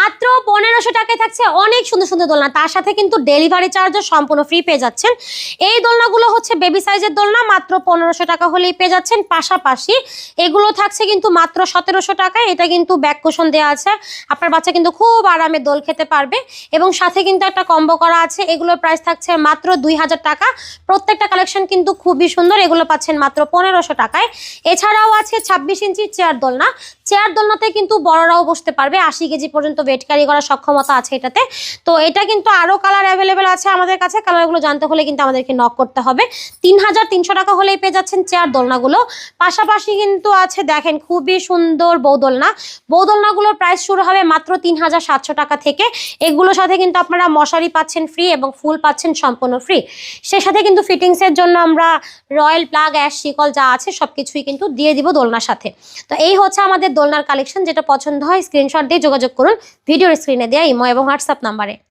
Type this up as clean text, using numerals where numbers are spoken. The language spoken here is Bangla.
মাত্র 1500 টাকায় থাকছে অনেক সুন্দর সুন্দর দোলনা, তার সাথে কিন্তু ডেলিভারি চার্জও সম্পূর্ণ ফ্রি পেয়ে যাচ্ছেন। এই দোলনাগুলো হচ্ছে বেবি সাইজের দোলনা, মাত্র 1500 টাকা হলেই পেয়ে যাচ্ছেন। পাশাপাশি এগুলো থাকছে কিন্তু মাত্র 1700 টাকায়। এটা কিন্তু ব্যাক কুশন দেওয়া আছে, আপনার বাচ্চা কিন্তু খুব আরামে দোল খেতে পারবে। এবং সাথে কিন্তু একটা কম্বো করা আছে, এগুলোর প্রাইস থাকছে মাত্র 2000 টাকা। প্রত্যেকটা কালেকশন কিন্তু খুবই সুন্দর, এগুলো পাচ্ছেন মাত্র 1500 টাকায়। এছাড়াও আছে 26 ইঞ্চি চেয়ার দোলনা। চেয়ার দোলনাতে কিন্তু বড়রাও বসতে পারবে, 80 কেজি পর্যন্ত ওয়েট ক্যারি করার সক্ষমতা আছে এটাতে। তো এটা কিন্তু আরো কালার অ্যাভেলেবেল আছে আমাদের কাছে, কালারগুলো জানতে হলে কিন্তু আমাদেরকে নক করতে হবে। 3300 টাকা হলেই পেয়ে যাচ্ছেন চেয়ার দোলনাগুলো। পাশাপাশি কিন্তু আছে দেখেন খুবই সুন্দর বৌদোলনা। বৌদোলনাগুলোর প্রাইস শুরু হবে মাত্র 3700 টাকা থেকে। এগুলোর সাথে কিন্তু আপনারা মশারি পাচ্ছেন ফ্রি এবং ফুল পাচ্ছেন সম্পূর্ণ ফ্রি। সে সাথে কিন্তু ফিটিংসের জন্য আমরা রয়্যাল প্লাগ, অ্যাশ, শিকল যা আছে সবকিছুই কিন্তু দিয়ে দিব দোলনার সাথে। তো এই হচ্ছে আমাদের দোলনার কালেকশন। যেটা পছন্দ হয় স্ক্রিনশট দিয়ে যোগাযোগ করুন ভিডিওর স্ক্রিনে দেওয়া ইমো এবং হোয়াটসঅ্যাপ নাম্বারে।